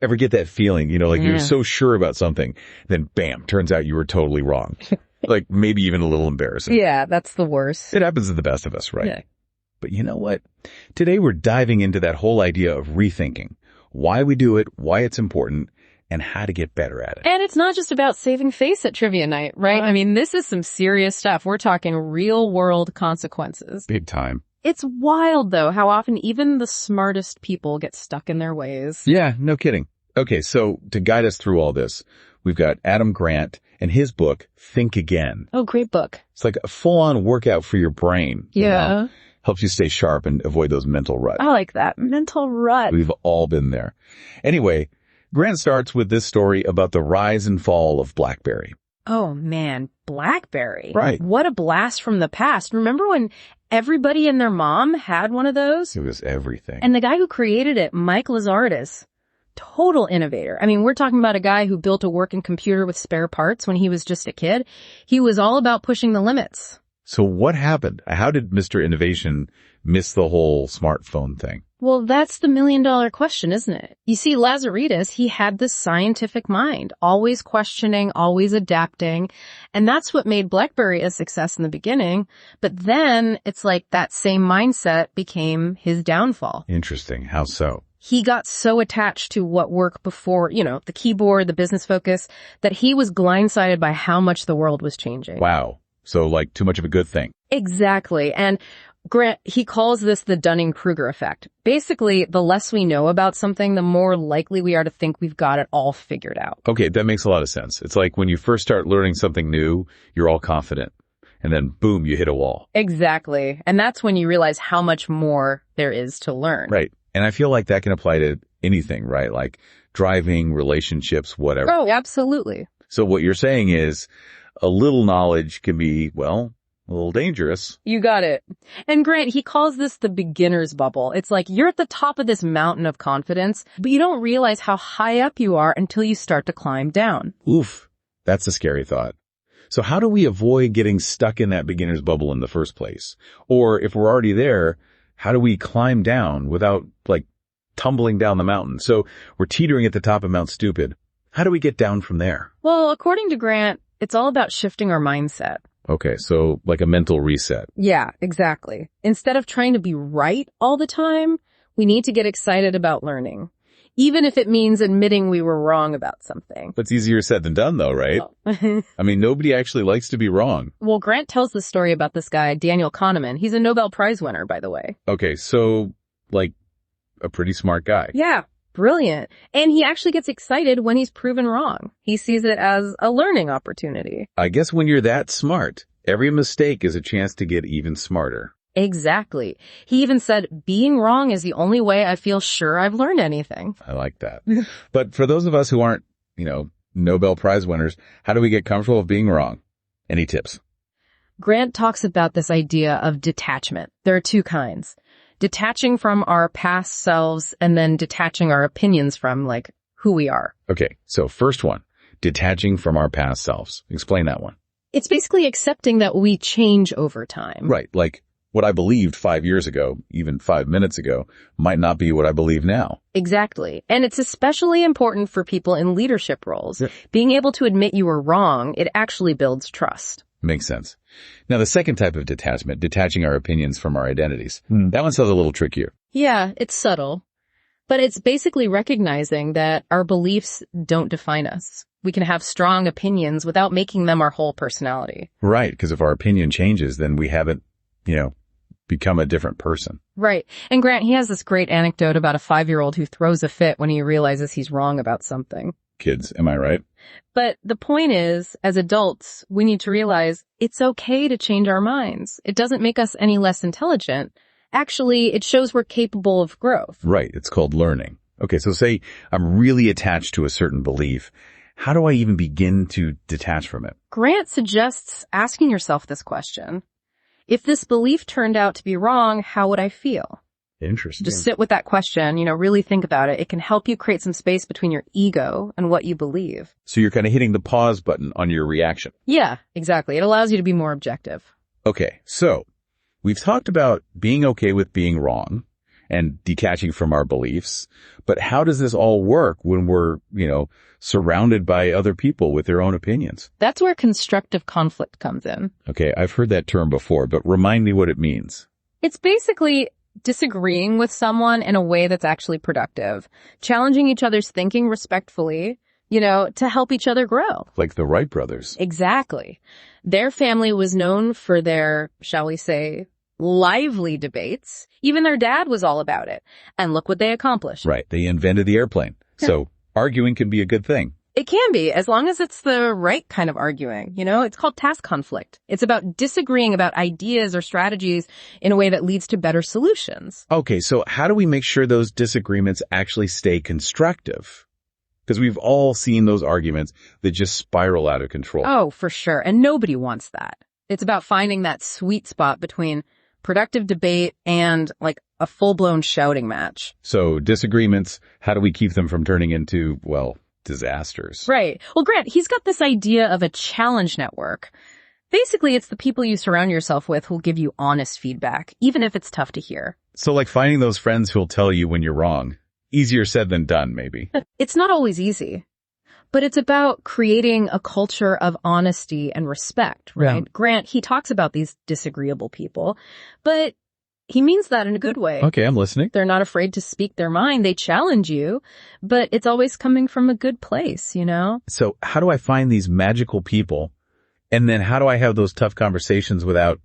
Ever get that feeling, like Yeah. you're so sure about something, then bam, turns out you were totally wrong. Like maybe even a little embarrassing. Yeah, that's the worst. It happens to the best of us, right? Yeah. But you know what? Today we're diving into that whole idea of rethinking, why we do it, why it's important, and how to get better at it. And it's not just about saving face at trivia night, right? I mean, this is some serious stuff. We're talking real world consequences. Big time. It's wild, though, how often even the smartest people get stuck in their ways. Yeah, no kidding. Okay, so to guide us through all this, we've got Adam Grant and his book, Think Again. Oh, great book. It's like a full-on workout for your brain. Yeah. Helps you stay sharp and avoid those mental ruts. I like that. Mental rut. We've all been there. Anyway, Grant starts with this story about the rise and fall of BlackBerry. Oh, man. BlackBerry. Right. What a blast from the past. Remember when everybody and their mom had one of those? It was everything. And the guy who created it, Mike Lazardis, total innovator. I mean, we're talking about a guy who built a working computer with spare parts when he was just a kid. He was all about pushing the limits. So what happened? How did Mr. Innovation miss the whole smartphone thing? Well, that's the million-dollar question, isn't it? You see, Lazaridis, he had this scientific mind, always questioning, always adapting, and that's what made BlackBerry a success in the beginning. But then it's like that same mindset became his downfall. Interesting. How so? He got so attached to what worked before, the keyboard, the business focus, that he was blindsided by how much the world was changing. Wow. So like too much of a good thing. Exactly. And Grant, he calls this the Dunning-Kruger effect. Basically, the less we know about something, the more likely we are to think we've got it all figured out. Okay, that makes a lot of sense. It's like when you first start learning something new, you're all confident. And then boom, you hit a wall. Exactly. And that's when you realize how much more there is to learn. Right. And I feel like that can apply to anything, right? Like driving, relationships, whatever. Oh, absolutely. So what you're saying is a little knowledge can be, well, a little dangerous. You got it. And Grant, he calls this the beginner's bubble. It's like you're at the top of this mountain of confidence, but you don't realize how high up you are until you start to climb down. Oof, that's a scary thought. So how do we avoid getting stuck in that beginner's bubble in the first place? Or if we're already there, how do we climb down without, like, tumbling down the mountain? So we're teetering at the top of Mount Stupid. How do we get down from there? Well, according to Grant, it's all about shifting our mindset. Okay, so like a mental reset. Yeah, exactly. Instead of trying to be right all the time, we need to get excited about learning, even if it means admitting we were wrong about something. That's easier said than done, though, right? Oh. I mean, nobody actually likes to be wrong. Well, Grant tells the story about this guy, Daniel Kahneman. He's a Nobel Prize winner, by the way. Okay, so like a pretty smart guy. Yeah, brilliant. And he actually gets excited when he's proven wrong. He sees it as a learning opportunity. I guess when you're that smart, every mistake is a chance to get even smarter. Exactly. He even said, being wrong is the only way I feel sure I've learned anything. I like that. But for those of us who aren't, Nobel Prize winners, how do we get comfortable with being wrong? Any tips? Grant talks about this idea of detachment. There are two kinds. Detaching from our past selves and then detaching our opinions from, like, who we are. Okay, so first one, detaching from our past selves. Explain that one. It's basically accepting that we change over time. Right, like what I believed 5 years ago, even 5 minutes ago, might not be what I believe now. Exactly. And it's especially important for people in leadership roles. Yeah. Being able to admit you were wrong, it actually builds trust. Makes sense. Now, the second type of detachment, detaching our opinions from our identities. That one sounds a little trickier. Yeah, it's subtle. But it's basically recognizing that our beliefs don't define us. We can have strong opinions without making them our whole personality. Right, because if our opinion changes, then we haven't, become a different person. Right. And Grant, he has this great anecdote about a 5-year-old who throws a fit when he realizes he's wrong about something. Kids, am I right? But the point is, as adults, we need to realize it's okay to change our minds. It doesn't make us any less intelligent. Actually, it shows we're capable of growth. Right, it's called learning. Okay, so say I'm really attached to a certain belief. How do I even begin to detach from it? Grant suggests asking yourself this question. If this belief turned out to be wrong, how would I feel? Interesting. Just sit with that question, really think about it. It can help you create some space between your ego and what you believe. So you're kind of hitting the pause button on your reaction. Yeah, exactly. It allows you to be more objective. Okay, so we've talked about being okay with being wrong and detaching from our beliefs. But how does this all work when we're, surrounded by other people with their own opinions? That's where constructive conflict comes in. Okay, I've heard that term before, but remind me what it means. It's basically disagreeing with someone in a way that's actually productive, challenging each other's thinking respectfully, to help each other grow. Like the Wright brothers. Exactly. Their family was known for their, shall we say, lively debates. Even their dad was all about it. And look what they accomplished. Right. They invented the airplane. So arguing can be a good thing. It can be, as long as it's the right kind of arguing. It's called task conflict. It's about disagreeing about ideas or strategies in a way that leads to better solutions. Okay, so how do we make sure those disagreements actually stay constructive? Because we've all seen those arguments that just spiral out of control. Oh, for sure. And nobody wants that. It's about finding that sweet spot between productive debate and like a full-blown shouting match. So disagreements, how do we keep them from turning into, disasters? Right. Well, Grant, he's got this idea of a challenge network. Basically, it's the people you surround yourself with who'll give you honest feedback, even if it's tough to hear. So like finding those friends who'll tell you when you're wrong. Easier said than done, maybe. It's not always easy, but it's about creating a culture of honesty and respect, right? Yeah. Grant, he talks about these disagreeable people, but he means that in a good way. Okay, I'm listening. They're not afraid to speak their mind. They challenge you, but it's always coming from a good place, So how do I find these magical people? And then how do I have those tough conversations without,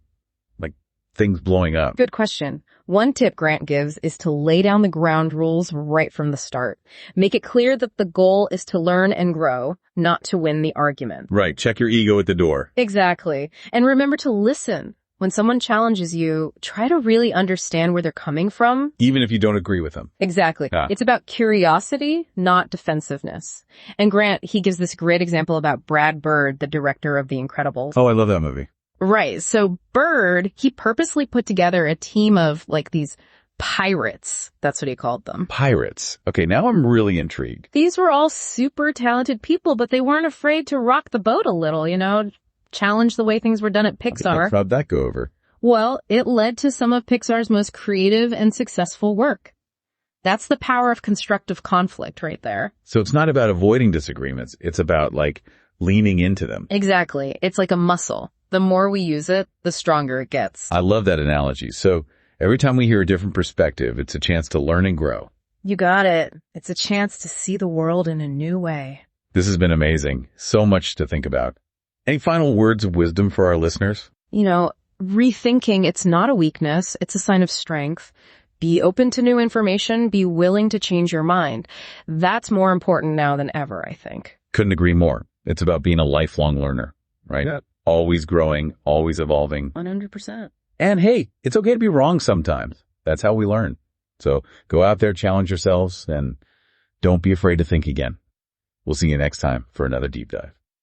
things blowing up? Good question. One tip Grant gives is to lay down the ground rules right from the start. Make it clear that the goal is to learn and grow, not to win the argument. Right. Check your ego at the door. Exactly. And remember to listen. When someone challenges you, try to really understand where they're coming from. Even if you don't agree with them. Exactly. Yeah. It's about curiosity, not defensiveness. And Grant, he gives this great example about Brad Bird, the director of The Incredibles. Oh, I love that movie. Right. So Bird, he purposely put together a team of these pirates. That's what he called them. Pirates. Okay, now I'm really intrigued. These were all super talented people, but they weren't afraid to rock the boat a little, challenge the way things were done at Pixar. How'd that go over? Well, it led to some of Pixar's most creative and successful work. That's the power of constructive conflict right there. So it's not about avoiding disagreements. It's about leaning into them. Exactly. It's like a muscle. The more we use it, the stronger it gets. I love that analogy. So every time we hear a different perspective, it's a chance to learn and grow. You got it. It's a chance to see the world in a new way. This has been amazing. So much to think about. Any final words of wisdom for our listeners? Rethinking, it's not a weakness. It's a sign of strength. Be open to new information. Be willing to change your mind. That's more important now than ever, I think. Couldn't agree more. It's about being a lifelong learner, right? Yeah. Always growing, always evolving. 100%. And hey, it's okay to be wrong sometimes. That's how we learn. So go out there, challenge yourselves, and don't be afraid to think again. We'll see you next time for another deep dive.